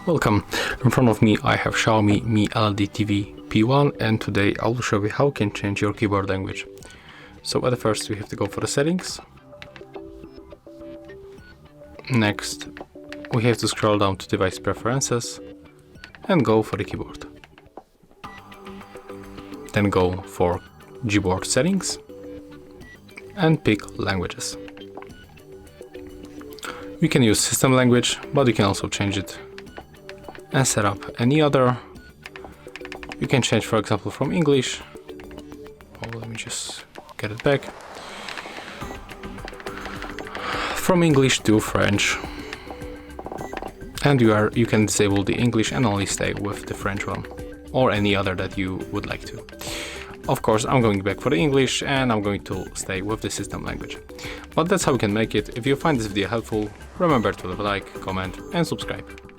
Welcome. In front of me I have Xiaomi Mi LED TV P1, and today I will show you how you can change your keyboard language. So at first we have to go for the settings. Next we have to scroll down to device preferences and go for the keyboard. Then go for Gboard settings and pick languages. You can use system language, but you can also change it and set up any other. You can change, for example, from English. Oh, let me just get it back. From English to French. And you can disable the English and only stay with the French one, or any other that you would like to. Of course, I'm going back for the English and I'm going to stay with the system language. But that's how we can make it. If you find this video helpful, remember to leave a like, comment and subscribe.